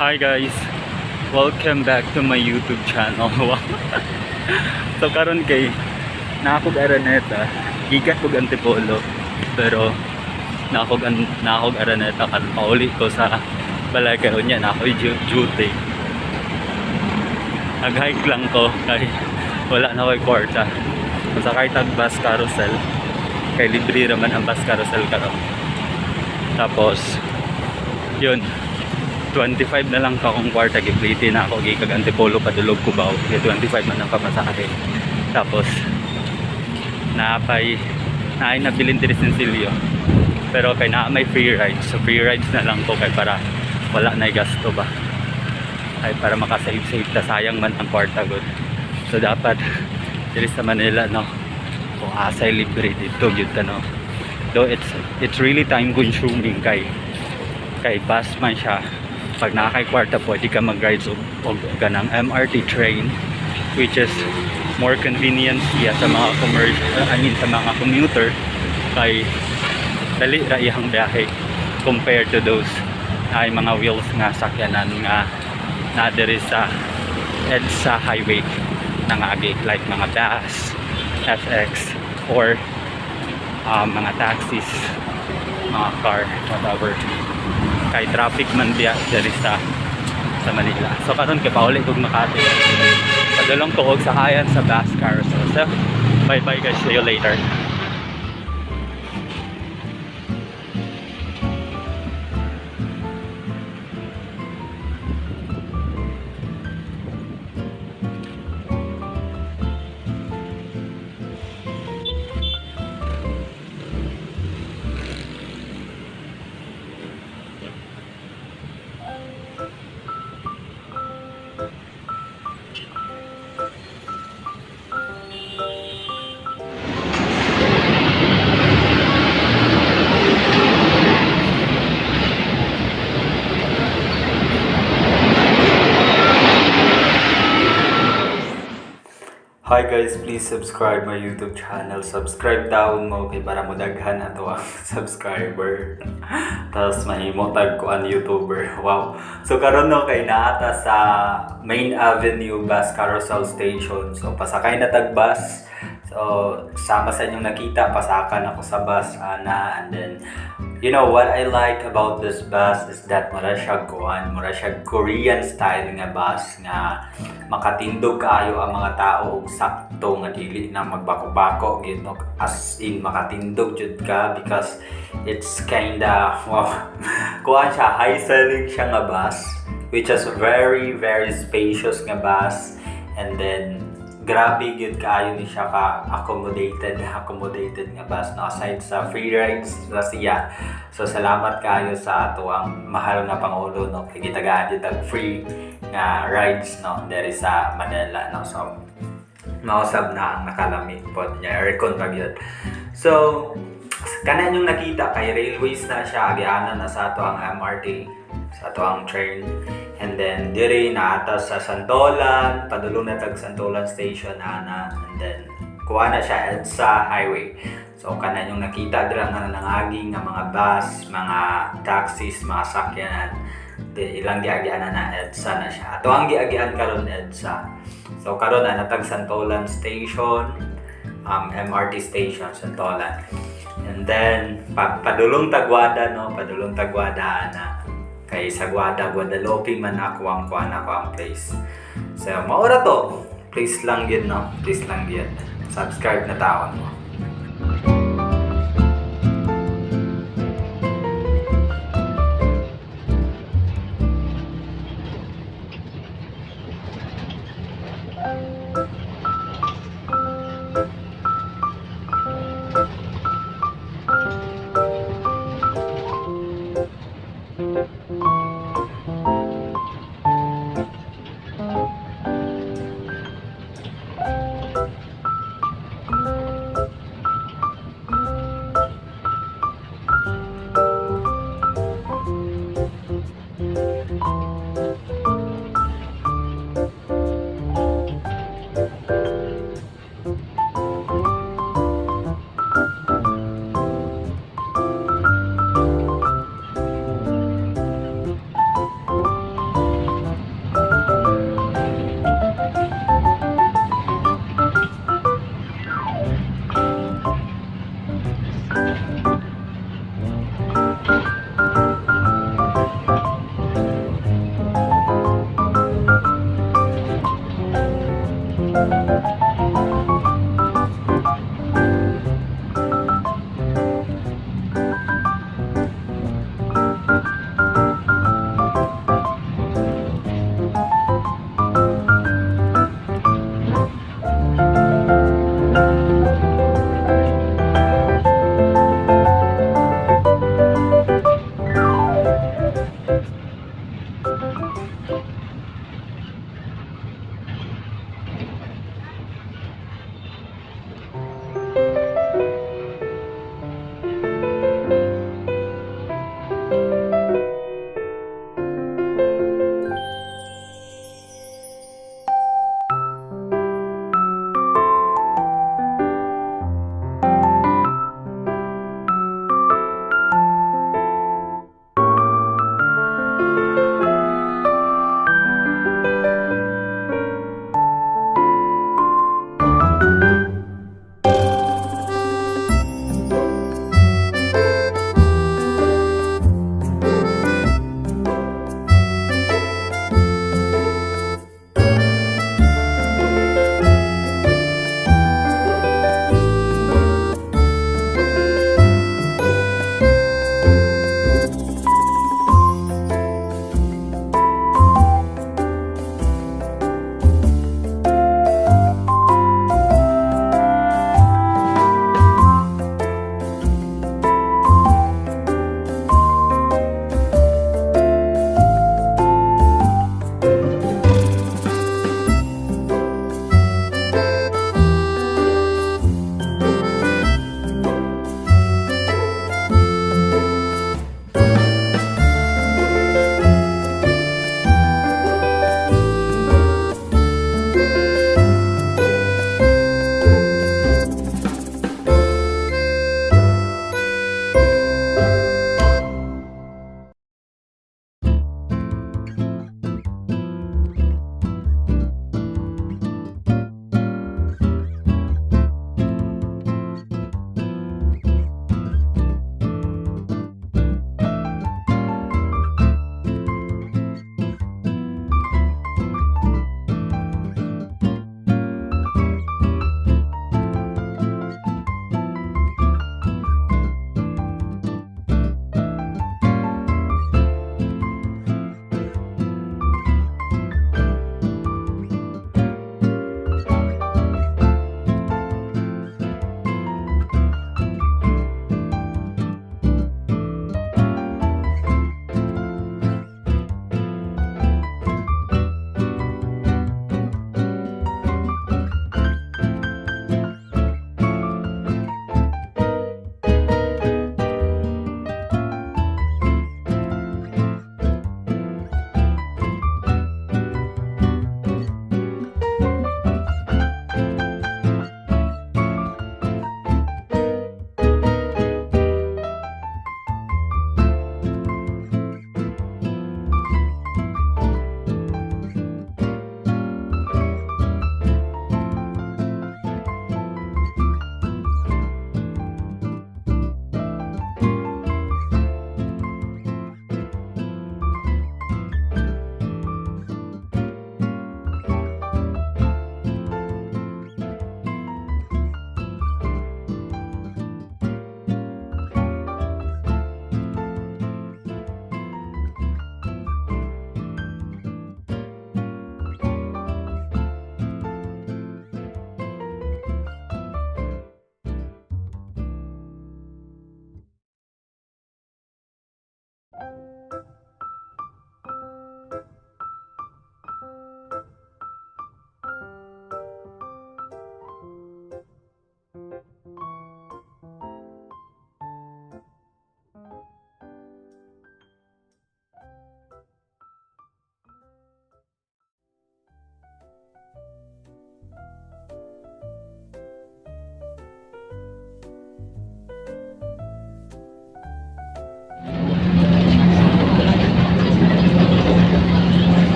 Hi guys, welcome back to my YouTube channel. So karon kay nakog araneta, gikan kog Antipolo, pero nakog araneta kan pauli ko sa balay karon niya na ako duty. Nag-hike lang ko kay wala na ko'y kwarta. Masakay tag bus carousel kay libre raman ang bus carousel karon. Tapos yun, 25 na lang ka kung kwarta, gipliti na ako gikag Antipolo padulog Cubao, 25 man ang pamasahe. Tapos naay nabilin diri Sinsilio, pero kay naa may free rides, so free rides na lang ko kay para wala na gasto ba, ay para makasave ta, sayang man ang kwarta good. So dapat diri sa Manila no, kung asay libre dito gyud ta no, though it's really time consuming kay bus man siya. Pag nakakay kwarta pwede ka mag-ride o ganang MRT train, which is more convenient siya sa mga sa mga commuter, kay dali ra iyang biyahe compared to those ay mga wheels nga sakyanan nga na diri sa EDSA highway nangagi, like mga bus, FX, or mga taxis, mga car, whatever. Kay traffic man biya diri sa Manila. So karon kay pauli kog Makati. Padulong ko og sakayan sa bus carousel. So bye bye guys, see you later. Hi guys, please subscribe my YouTube channel. Subscribe down mo kay para mo daghan ato ang subscriber. Tapos mahimo tag ko ang YouTuber. Wow. So karon no kay naata sa Main Avenue Bus Carousel Station. So pasakay na tag bus. So sama sa inyong nakita, pasakan ako sa bus ana, and then you know what I like about this bus is that mura siya Korean style nga bus nga makatindog kaayo ang mga tao og sakto nga dili na magbako-bako gito, as in makatindog jud ka, because it's kinda kuan siya, high selling siya nga bus, which is very very spacious nga bus, and then grabe gyud kaayo ni siya ka accommodated nga bus no, aside sa free rides na siya. So salamat kaayo sa ato ang mahal nga pangulo no, kay gitagaan gyud ang free nga rides no diri sa Manila no. So mausab na ang nakalamig pod niya, aircon pa gyud. So kanan yung nakita kay railways na siya, agianan na sa ato ang MRT, sa ato ang train. And then diri na atas sa Santolan, padulong na tag Santolan station ana, and then kuha na siya EDSA highway. So kanan yung nakita dira nga nangaging nga mga bus, mga taxis, mga sakyanan, ilang giagian na EDSA na siya. Ato ang giagian karon EDSA. So karon na natag Santolan station, MRT station Santolan. And then padulong Tagwada no, padulong Tagwada na kay sa Guadalupe man ako ang place. So maura to, please lang yun no, please lang yun, subscribe na taon mo.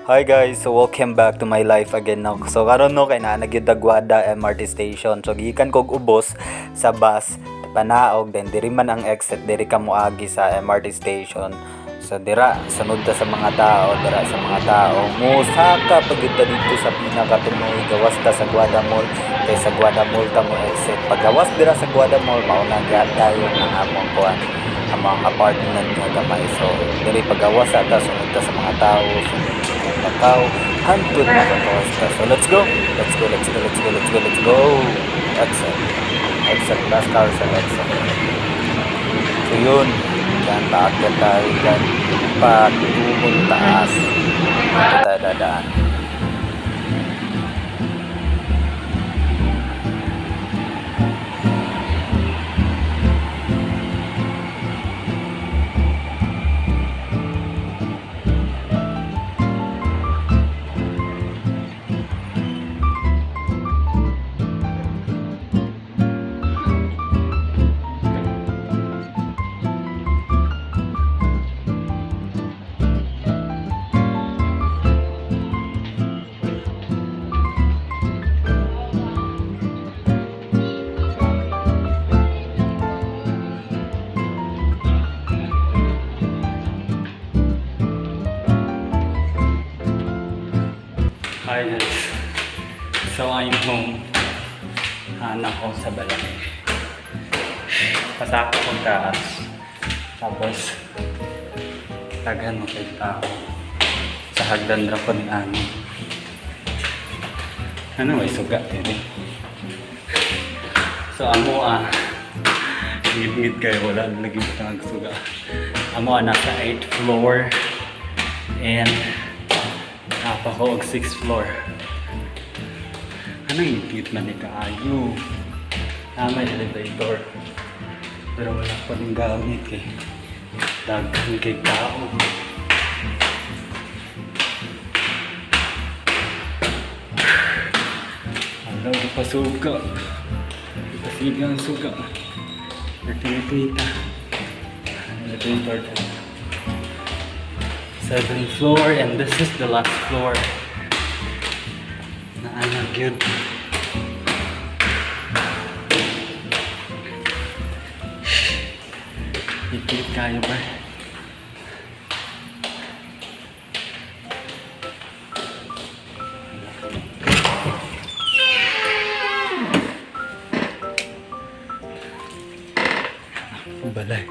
Hi guys, so welcome back to my life again now. So karon no kay na nagidagwada MRT station. So gikan kog ubos sa bus panaog then diri man ang exit diri ka moagi sa MRT station. So dira sunod ta sa mga tao, musaka pagid ta dito sa pinakatumoy gawas ta sa Guada Mall. Kay sa Guada Mall ta mo exit. Paggawas dira sa Guada Mall mao na dayon ang among kuan ang mga apartment nga gamay. So diri paggawas ta sunod ta sa mga tao. Macau, hantod na ka. So let's go. Exit. Last car sa exit. So yun. Yan, taakit tayo dyan. Patungong taas. Ito tayo dadaan. Hi guys. So I'm home. Anak ko sa balay. Pasako kong taas. Tapos tagan mo kay tao. Sa hagdan ra ko ni Ani. Ano may suga din. So amo ngit-ngit kayo wala lagi tang suga. Amo nasa 8th floor and apa ko og 6th floor. Anong ngit man ni kaayo. May elevator. Pero wala pa rin gamit eh. Daghan kay tao. Alaw, di pa suga. Di pa sigang suga. Nagtinitita. Elevator. 7th floor and this is the last floor. Naana good. Ikit kayo ba? Balay.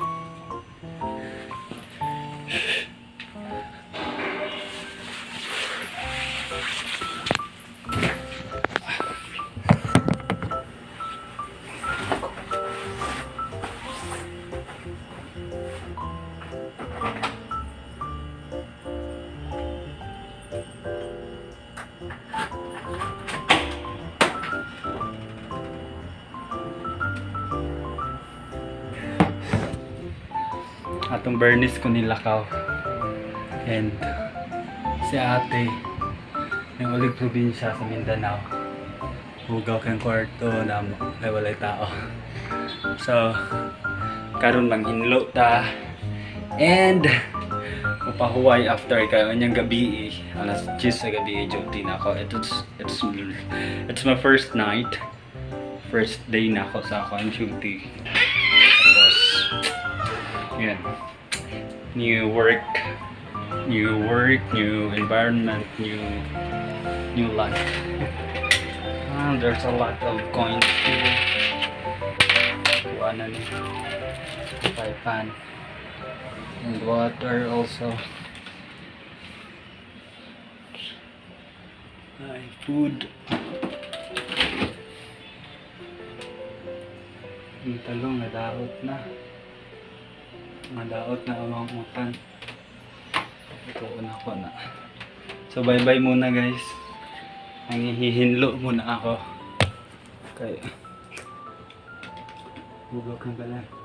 Atong Bernice ko nilakaw and si ate ng ulig probinsya sa Mindanao hugaw kang kwarto na kay walay tao. So karon manghinlo ta. And mapahuway after kayo niyang gabi alas 10 sa gabi duty na ako. It's my first night. First day na ako sa akong duty. Tapos yan. New work, new environment, new life. There's a lot of coins here. Ano ni? Pan. And water also. Food. Yung talong nadaot na. Nadaot na ang utan. Ito na ko na. So bye bye muna guys. Nangihihinlo muna ako. Okay. Bubok na pala.